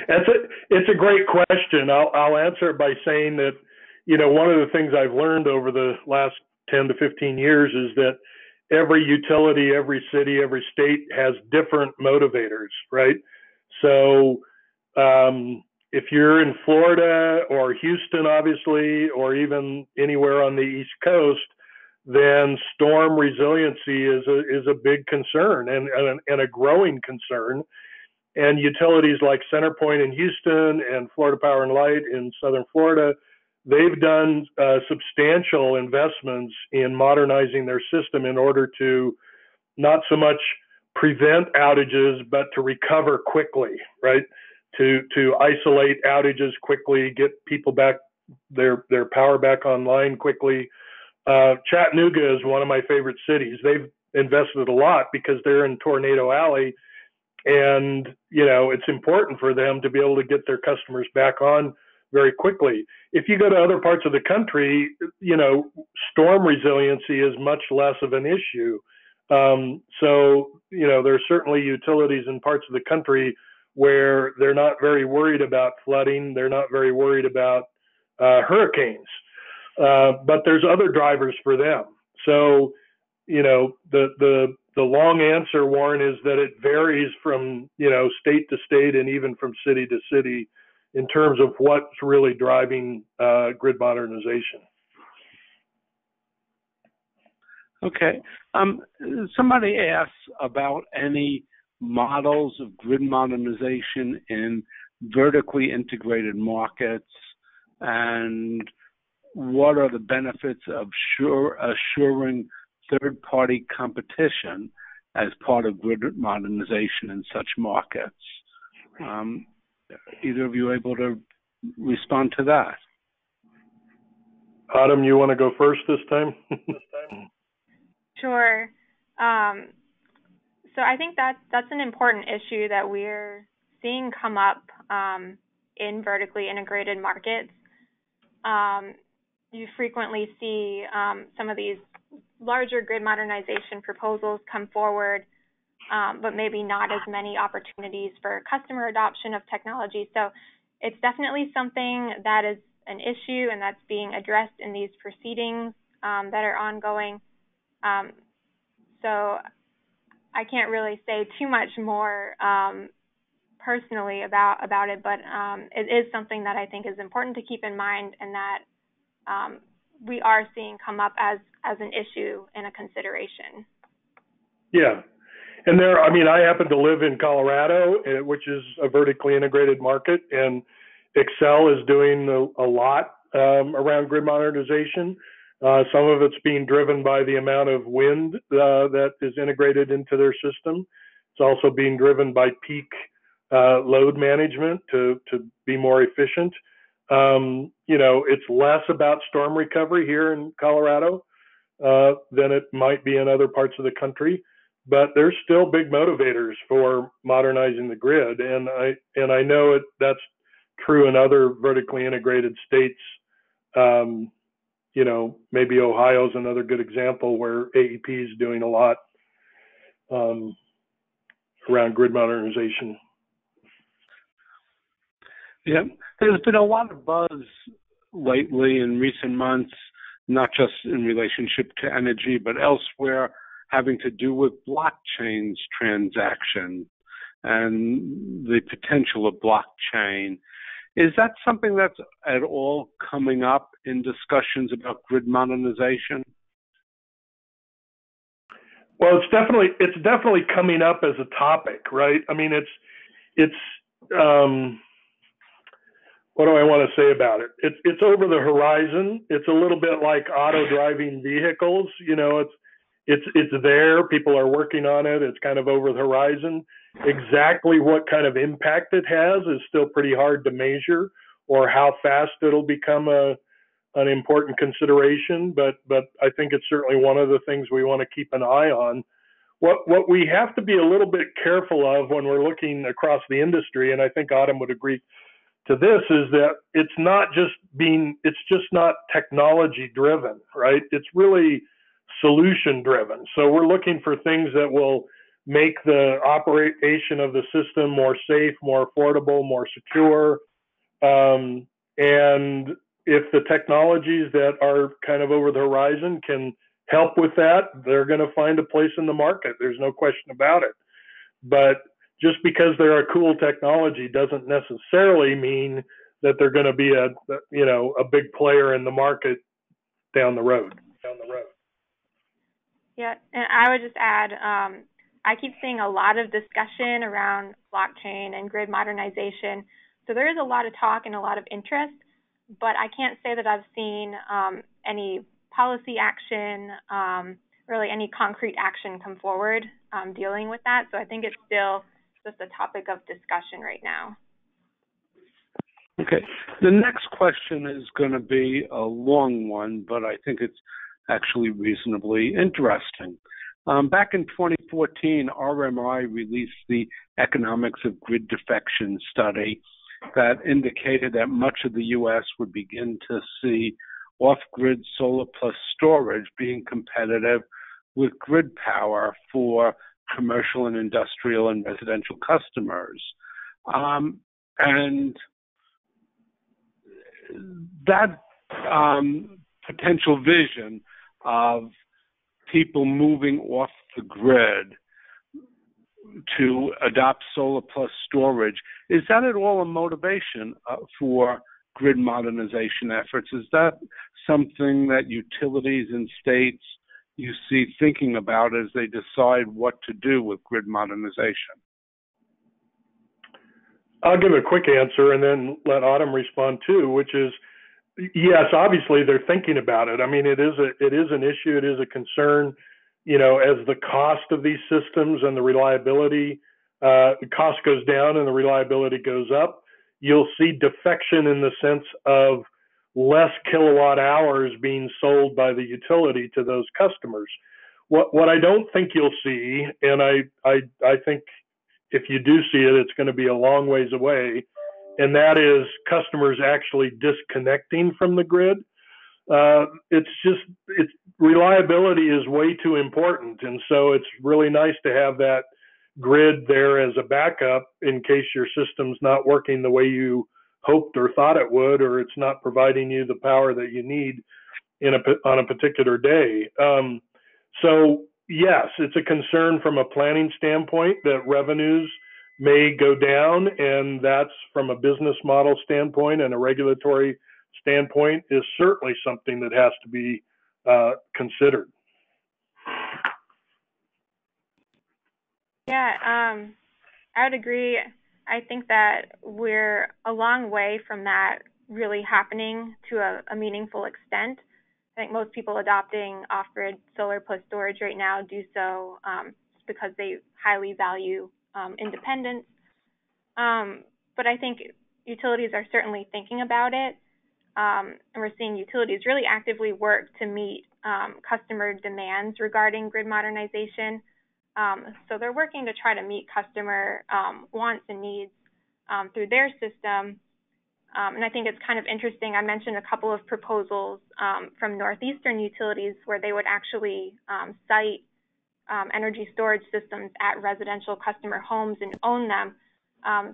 It's a great question. I'll answer it by saying that, one of the things I've learned over the last 10 to 15 years is that every utility, every city, every state has different motivators, right? So, if you're in Florida or Houston, obviously, or even anywhere on the East Coast, then storm resiliency is a big concern and a growing concern. And utilities like CenterPoint in Houston and Florida Power and Light in Southern Florida, they've done substantial investments in modernizing their system in order to not so much prevent outages, but to recover quickly, right? To isolate outages quickly, get people back, their power back online quickly. Chattanooga is one of my favorite cities. They've invested a lot because they're in Tornado Alley, and it's important for them to be able to get their customers back on very quickly. If you go to other parts of the country, storm resiliency is much less of an issue. So, there's certainly utilities in parts of the country where they're not very worried about flooding. They're not very worried about hurricanes. But there's other drivers for them. So, the long answer, Warren, is that it varies from, state to state and even from city to city in terms of what's really driving grid modernization. Okay. Somebody asks about any models of grid modernization in vertically integrated markets, and what are the benefits of assuring third-party competition as part of grid modernization in such markets? Either of you able to respond to that? Autumn, you want to go first this time? Sure. So I think that's an important issue that we're seeing come up in vertically integrated markets. You frequently see some of these larger grid modernization proposals come forward, but maybe not as many opportunities for customer adoption of technology. So it's definitely something that is an issue and that's being addressed in these proceedings that are ongoing. So I can't really say too much more personally about it, but it is something that I think is important to keep in mind, and that we are seeing come up as an issue and a consideration. Yeah. And I happen to live in Colorado, which is a vertically integrated market, and Excel is doing a lot around grid modernization. Some of it's being driven by the amount of wind that is integrated into their system. It's also being driven by peak load management to be more efficient. It's less about storm recovery here in Colorado than it might be in other parts of the country, but there's still big motivators for modernizing the grid, and I know that's true in other vertically integrated states. Maybe Ohio's another good example where AEP is doing a lot around grid modernization. Yeah, there's been a lot of buzz lately in recent months, not just in relationship to energy, but elsewhere, having to do with blockchain's transactions and the potential of blockchain. Is that something that's at all coming up in discussions about grid modernization? Well, it's definitely coming up as a topic, right? I mean, it's what do I want to say about it? It's over the horizon. It's a little bit like auto driving vehicles. It's there. People are working on it. It's kind of over the horizon. Exactly what kind of impact it has is still pretty hard to measure, or how fast it'll become an important consideration. But I think it's certainly one of the things we want to keep an eye on. What we have to be a little bit careful of when we're looking across the industry, and I think Autumn would agree to this, is that it's just not technology driven, right? It's really solution driven. So we're looking for things that will make the operation of the system more safe, more affordable, more secure. And if the technologies that are kind of over the horizon can help with that, they're going to find a place in the market. There's no question about it. But just because they're a cool technology doesn't necessarily mean that they're going to be a big player in the market down the road. Yeah, and I would just add, I keep seeing a lot of discussion around blockchain and grid modernization. So there is a lot of talk and a lot of interest, but I can't say that I've seen any policy action, really any concrete action come forward dealing with that. So I think it's still just a topic of discussion right now. Okay. The next question is going to be a long one, but I think it's actually reasonably interesting. Back in 2014, RMI released the Economics of Grid Defection study, that indicated that much of the U.S. would begin to see off-grid solar plus storage being competitive with grid power for commercial and industrial and residential customers. And that potential vision of people moving off the grid to adopt solar plus storage, is that at all a motivation for grid modernization efforts? Is that something that utilities and states you see thinking about as they decide what to do with grid modernization? I'll give a quick answer and then let Autumn respond too, which is, yes, obviously they're thinking about it. I mean, it is an issue, it is a concern. You know, as the cost of these systems and the reliability, the cost goes down and the reliability goes up, you'll see defection in the sense of less kilowatt hours being sold by the utility to those customers. What I don't think you'll see, and I think if you do see it, it's going to be a long ways away, and that is customers actually disconnecting from the grid. Reliability is way too important, and so it's really nice to have that grid there as a backup in case your system's not working the way you hoped or thought it would, or it's not providing you the power that you need on a particular day. So yes, it's a concern from a planning standpoint that revenues may go down, and that's from a business model standpoint and a regulatory standpoint is certainly something that has to be considered. Yeah, I would agree. I think that we're a long way from that really happening to a meaningful extent. I think most people adopting off-grid solar plus storage right now do so because they highly value independence. But I think utilities are certainly thinking about it. And we're seeing utilities really actively work to meet customer demands regarding grid modernization. So they're working to try to meet customer wants and needs through their system. And I think it's kind of interesting. I mentioned a couple of proposals from Northeastern utilities where they would actually site energy storage systems at residential customer homes and own them.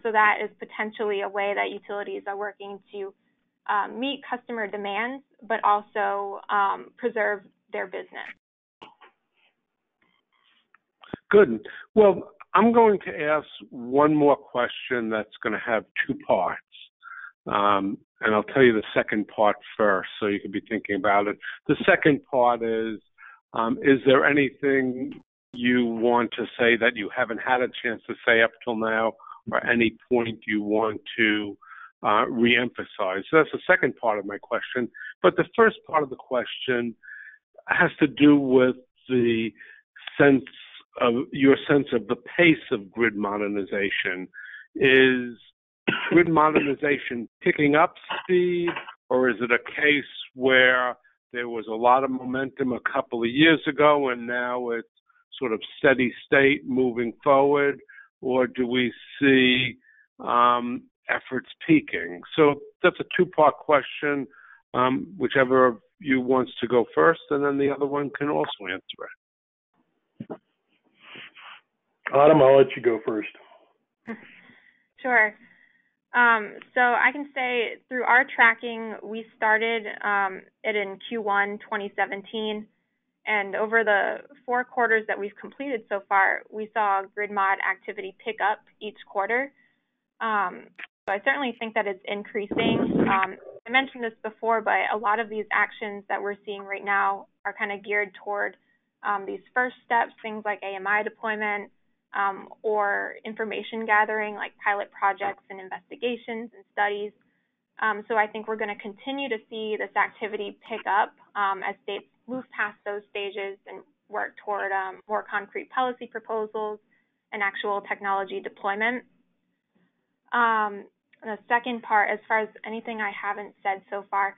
So that is potentially a way that utilities are working to meet customer demands, but also preserve their business. Good. Well, I'm going to ask one more question that's going to have two parts. And I'll tell you the second part first so you can be thinking about it. The second part is there anything you want to say that you haven't had a chance to say up till now, or any point you want to reemphasize? So that's the second part of my question. But the first part of the question has to do with the your sense of the pace of grid modernization. Is grid modernization picking up speed, or is it a case where there was a lot of momentum a couple of years ago and now it's sort of steady state moving forward, or do we see efforts peaking? So that's a two-part question, whichever of you wants to go first, and then the other one can also answer it. Autumn, I'll let you go first. Sure. So I can say through our tracking, we started it in Q1 2017, and over the 4 quarters that we've completed so far, we saw grid mod activity pick up each quarter. So I certainly think that it's increasing. I mentioned this before, but a lot of these actions that we're seeing right now are kind of geared toward these first steps, things like AMI deployment, or information gathering like pilot projects and investigations and studies. So I think we're going to continue to see this activity pick up as states move past those stages and work toward more concrete policy proposals and actual technology deployment. The second part, as far as anything I haven't said so far,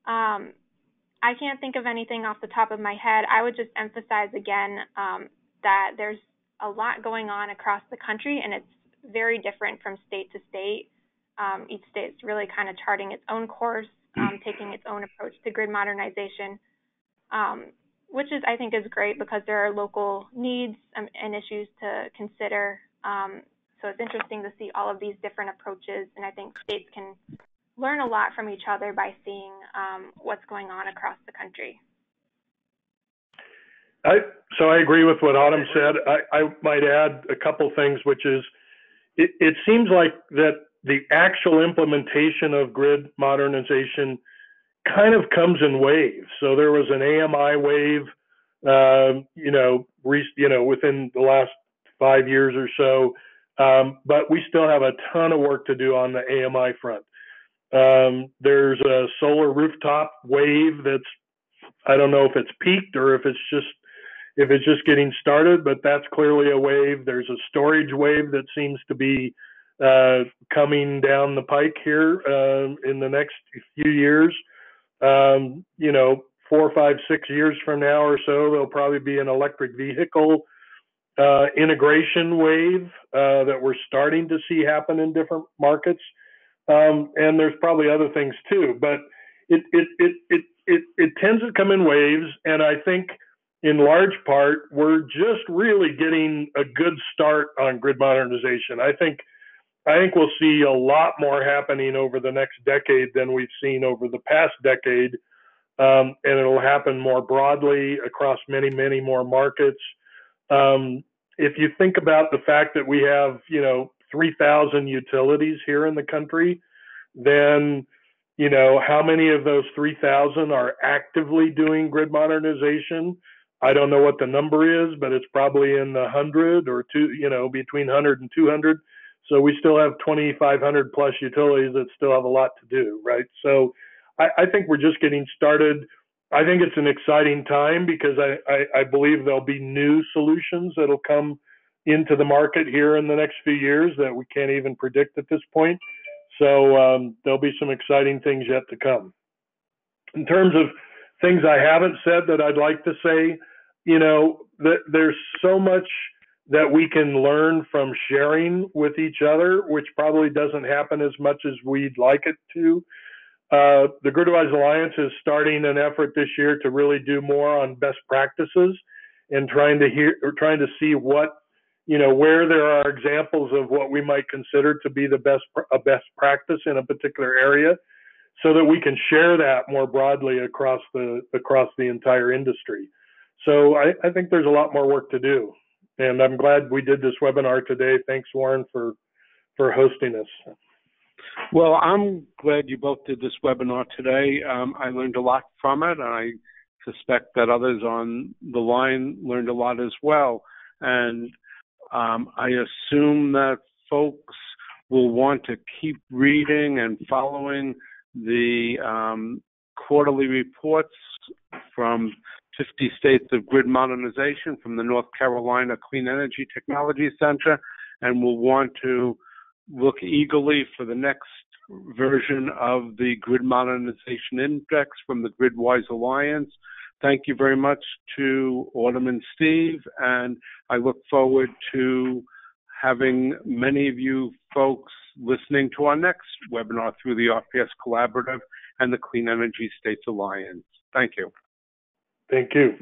I can't think of anything off the top of my head. I would just emphasize again that there's a lot going on across the country, and it's very different from state to state. Each state is really kind of charting its own course, taking its own approach to grid modernization, which I think is great because there are local needs and issues to consider. So it's interesting to see all of these different approaches, and I think states can learn a lot from each other by seeing what's going on across the country. So I agree with what Autumn said. I might add a couple things, which is it seems like that the actual implementation of grid modernization kind of comes in waves. So there was an AMI wave, within the last 5 years or so, but we still have a ton of work to do on the AMI front. There's a solar rooftop wave that's, I don't know if it's peaked or if it's just getting started, but that's clearly a wave. There's a storage wave that seems to be coming down the pike here in the next few years. 4, 5, 6 years from now or so, there'll probably be an electric vehicle integration wave that we're starting to see happen in different markets. And there's probably other things too, but it tends to come in waves. And I think in large part, we're just really getting a good start on grid modernization. I think we'll see a lot more happening over the next decade than we've seen over the past decade. And it'll happen more broadly across many, many more markets. If you think about the fact that we have, 3,000 utilities here in the country, then, how many of those 3,000 are actively doing grid modernization? I don't know what the number is, but it's probably in the 100 or between 100 and 200. So we still have 2,500 plus utilities that still have a lot to do, right? So I think we're just getting started. I think it's an exciting time because I believe there'll be new solutions that'll come into the market here in the next few years that we can't even predict at this point. So there'll be some exciting things yet to come. In terms of things I haven't said that I'd like to say, there's so much that we can learn from sharing with each other, which probably doesn't happen as much as we'd like it to. The GridWise Alliance is starting an effort this year to really do more on best practices and trying to see what, where there are examples of what we might consider to be a best practice in a particular area, so that we can share that more broadly across the entire industry. So I think there's a lot more work to do, and I'm glad we did this webinar today. Thanks, Warren, for hosting us. Well, I'm glad you both did this webinar today. I learned a lot from it, and I suspect that others on the line learned a lot as well. And I assume that folks will want to keep reading and following the quarterly reports from 50 states of grid modernization from the North Carolina Clean Energy Technology Center, and will want to look eagerly for the next version of the Grid Modernization Index from the GridWise Alliance. Thank you very much to Autumn and Steve, and I look forward to having many of you folks listening to our next webinar through the RPS Collaborative and the Clean Energy States Alliance. Thank you. Thank you.